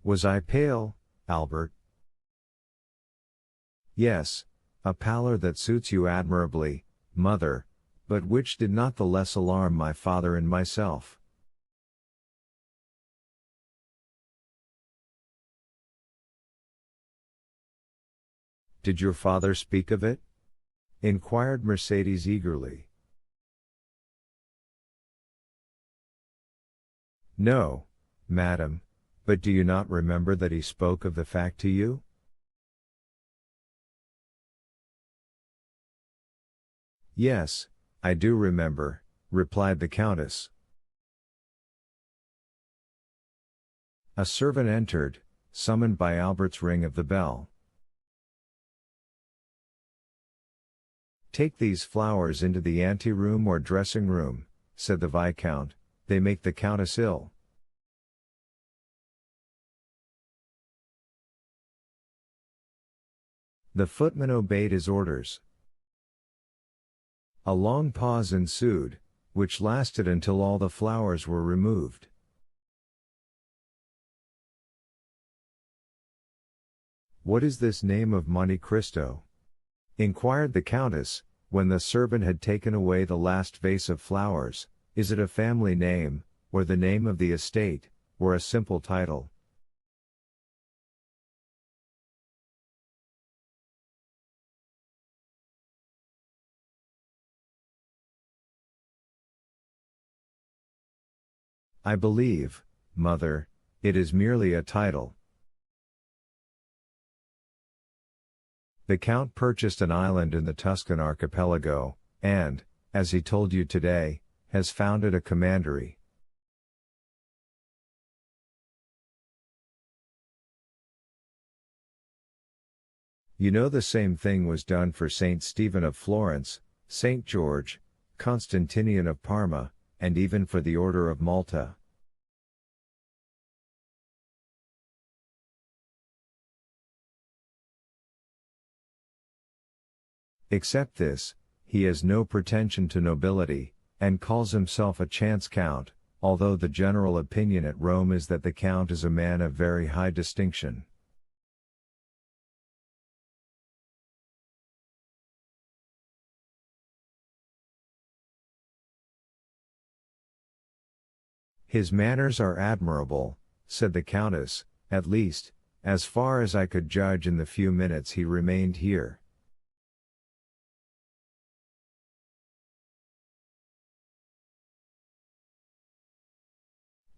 Was I pale, Albert? Yes, a pallor that suits you admirably, mother, but which did not the less alarm my father and myself. Did your father speak of it? Inquired Mercedes eagerly. No, madam, but do you not remember that he spoke of the fact to you? Yes, I do remember, replied the Countess. A servant entered, summoned by Albert's ring of the bell. Take these flowers into the ante-room or dressing-room, said the Viscount, they make the Countess ill. The footman obeyed his orders. A long pause ensued, which lasted until all the flowers were removed. What is this name of Monte Cristo? Inquired the Countess, when the servant had taken away the last vase of flowers. Is it a family name, or the name of the estate, or a simple title? I believe, mother, it is merely a title. The Count purchased an island in the Tuscan archipelago, and, as he told you today, has founded a commandery. You know the same thing was done for Saint Stephen of Florence, Saint George, Constantinian of Parma, and even for the Order of Malta. Except this, he has no pretension to nobility, and calls himself a chance count, although the general opinion at Rome is that the count is a man of very high distinction. His manners are admirable, said the Countess, at least, as far as I could judge in the few minutes he remained here.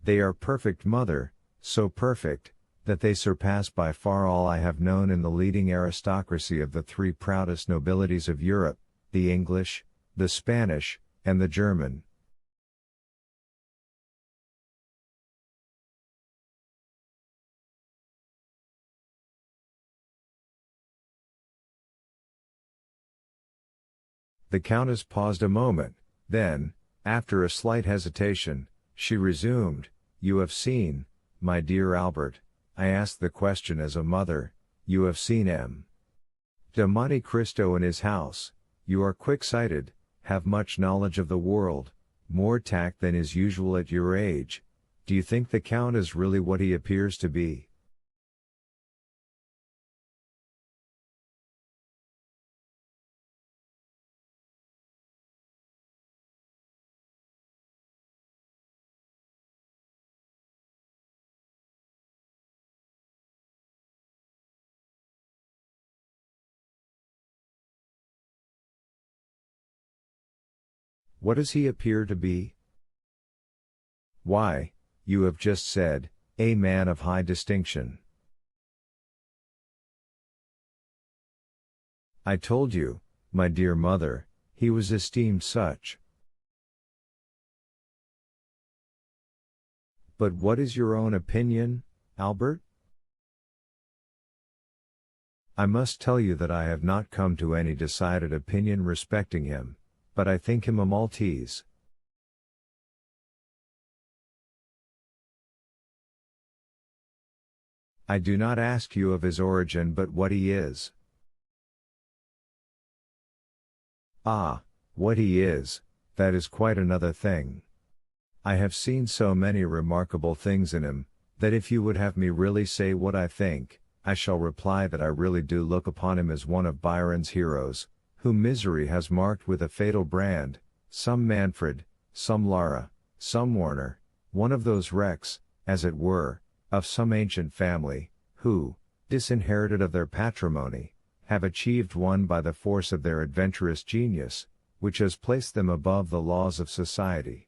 They are perfect, mother, so perfect, that they surpass by far all I have known in the leading aristocracy of the three proudest nobilities of Europe, the English, the Spanish, and the German. The Countess paused a moment, then, after a slight hesitation, she resumed, You have seen, my dear Albert, I ask the question as a mother, you have seen M. de Monte Cristo in his house, you are quick-sighted, have much knowledge of the world, more tact than is usual at your age. Do you think the Count is really what he appears to be? What does he appear to be? Why, you have just said, a man of high distinction. I told you, my dear mother, he was esteemed such. But what is your own opinion, Albert? I must tell you that I have not come to any decided opinion respecting him, but I think him a Maltese. I do not ask you of his origin but what he is. Ah, what he is, that is quite another thing. I have seen so many remarkable things in him, that if you would have me really say what I think, I shall reply that I really do look upon him as one of Byron's heroes, whom misery has marked with a fatal brand, some Manfred, some Lara, some Warner, one of those wrecks, as it were, of some ancient family, who, disinherited of their patrimony, have achieved one by the force of their adventurous genius, which has placed them above the laws of society.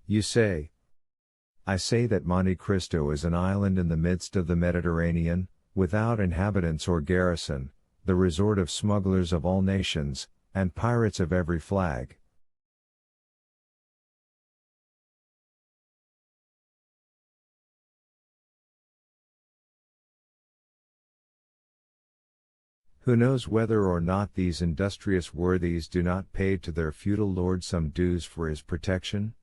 You say, I say that Monte Cristo is an island in the midst of the Mediterranean, without inhabitants or garrison, the resort of smugglers of all nations, and pirates of every flag. Who knows whether or not these industrious worthies do not pay to their feudal lord some dues for his protection?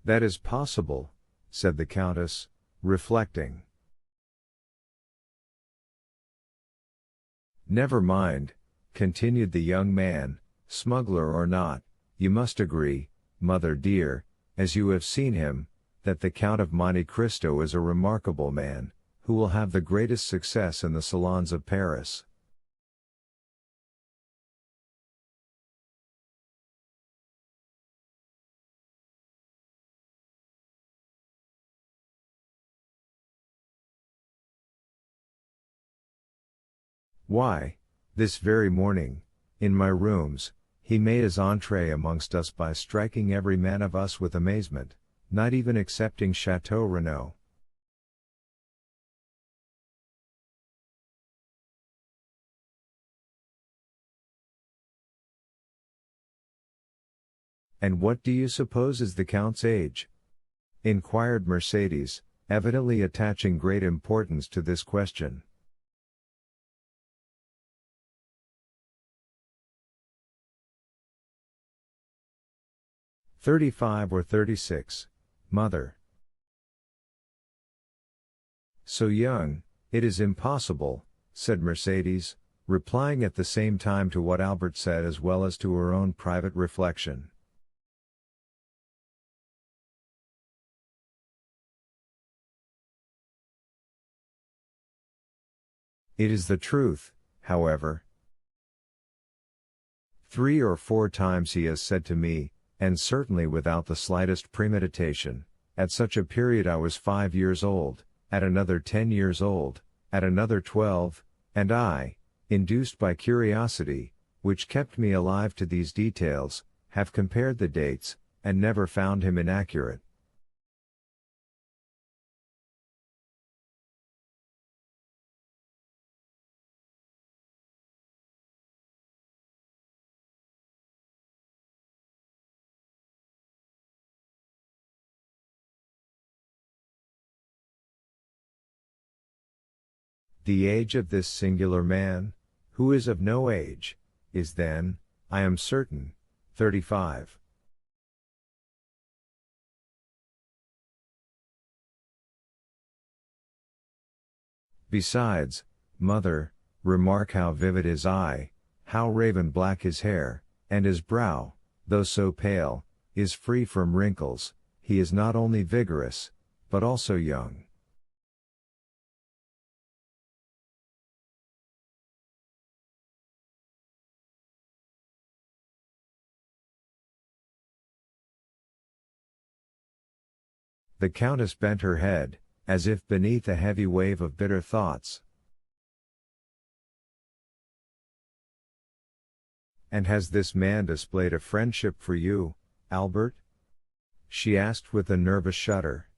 That is possible, said the Countess, reflecting. Never mind, continued the young man, smuggler or not, you must agree, mother dear, as you have seen him, that the Count of Monte Cristo is a remarkable man, who will have the greatest success in the salons of Paris. Why, this very morning, in my rooms, he made his entree amongst us by striking every man of us with amazement, not even excepting Chateau Renaud. And what do you suppose is the Count's age? Inquired Mercedes, evidently attaching great importance to this question. 35 or 36, mother. So young, it is impossible, said Mercedes, replying at the same time to what Albert said as well as to her own private reflection. It is the truth, however. 3 or 4 times he has said to me, and certainly without the slightest premeditation, at such a period I was 5 years old, at another 10 years old, at another 12, and I, induced by curiosity, which kept me alive to these details, have compared the dates, and never found him inaccurate. The age of this singular man, who is of no age, is then, I am certain, 35. Besides, mother, remark how vivid his eye, how raven black his hair, and his brow, though so pale, is free from wrinkles. He is not only vigorous, but also young. The Countess bent her head, as if beneath a heavy wave of bitter thoughts. And has this man displayed a friendship for you, Albert? She asked with a nervous shudder.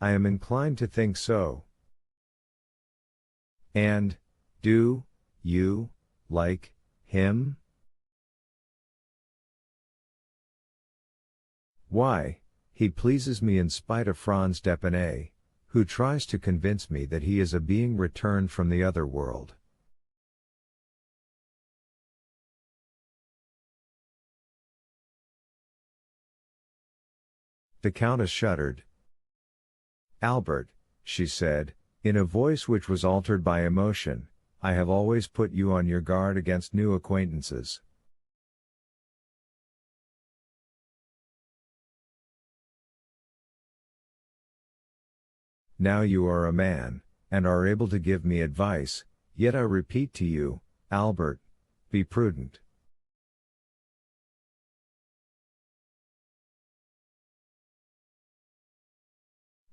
I am inclined to think so. And, do you like him? Why, he pleases me in spite of Franz d'Epinay, who tries to convince me that he is a being returned from the other world. The Countess shuddered. Albert, she said, in a voice which was altered by emotion, I have always put you on your guard against new acquaintances. Now you are a man, and are able to give me advice, yet I repeat to you, Albert, be prudent.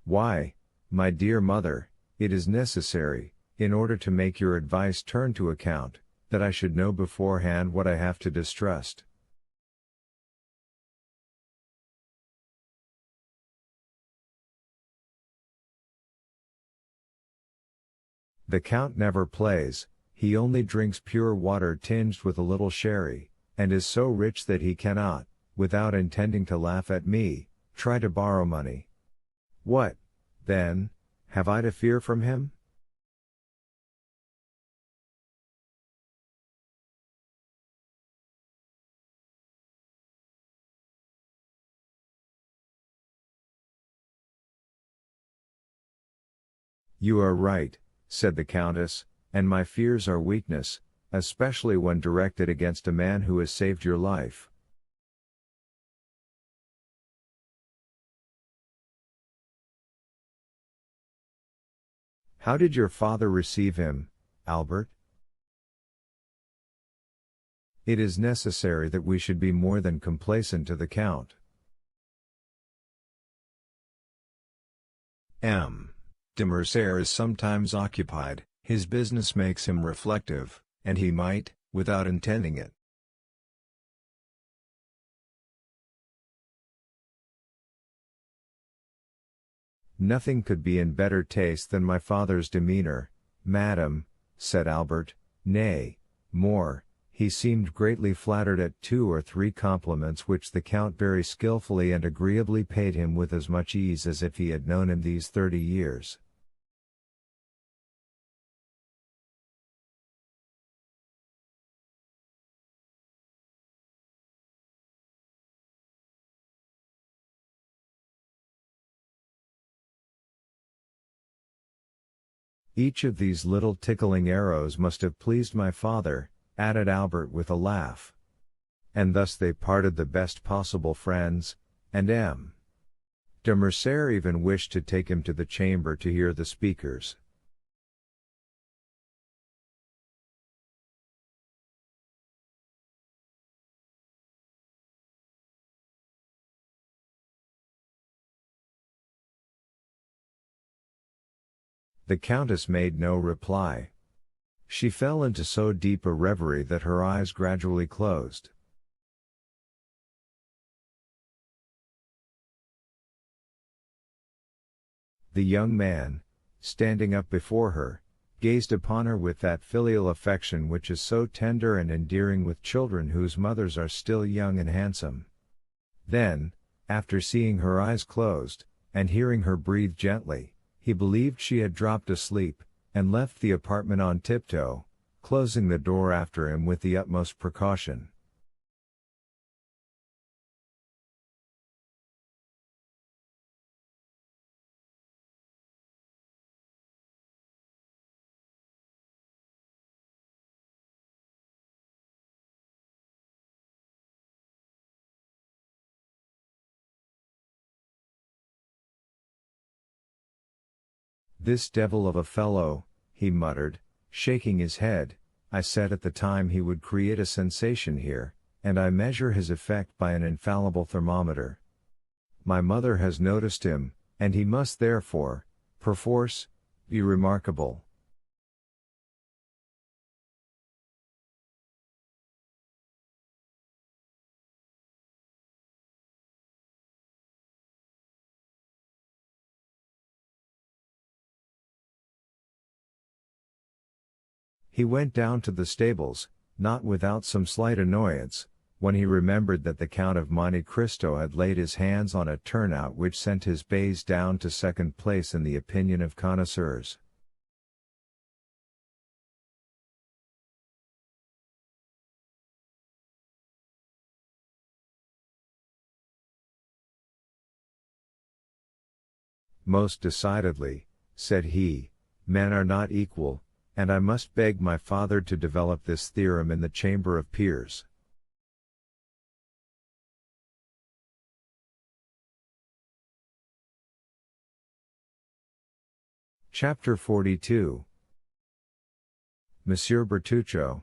Why, my dear mother, it is necessary, in order to make your advice turn to account, that I should know beforehand what I have to distrust. The Count never plays, he only drinks pure water tinged with a little sherry, and is so rich that he cannot, without intending to laugh at me, try to borrow money. What, then, have I to fear from him? You are right, said the Countess, and my fears are weakness, especially when directed against a man who has saved your life. How did your father receive him, Albert? It is necessary that we should be more than complacent to the Count. M. de Mercer is sometimes occupied, his business makes him reflective, and he might, without intending it. Nothing could be in better taste than my father's demeanor, madam, said Albert, nay, more, he seemed greatly flattered at 2 or 3 compliments which the Count very skilfully and agreeably paid him with as much ease as if he had known him these 30 years. Each of these little tickling arrows must have pleased my father, added Albert with a laugh. And thus they parted the best possible friends, and M. de Mercer even wished to take him to the chamber to hear the speakers. The Countess made no reply. She fell into so deep a reverie that her eyes gradually closed. The young man, standing up before her, gazed upon her with that filial affection which is so tender and endearing with children whose mothers are still young and handsome. Then, after seeing her eyes closed, and hearing her breathe gently, he believed she had dropped asleep, and left the apartment on tiptoe, closing the door after him with the utmost precaution. This devil of a fellow, he muttered, shaking his head, I said at the time he would create a sensation here, and I measure his effect by an infallible thermometer. My mother has noticed him, and he must therefore, perforce, be remarkable. He went down to the stables, not without some slight annoyance, when he remembered that the Count of Monte Cristo had laid his hands on a turnout which sent his bays down to second place in the opinion of connoisseurs. Most decidedly, said he, men are not equal, and I must beg my father to develop this theorem in the Chamber of Peers. Chapter 42. Monsieur Bertuccio,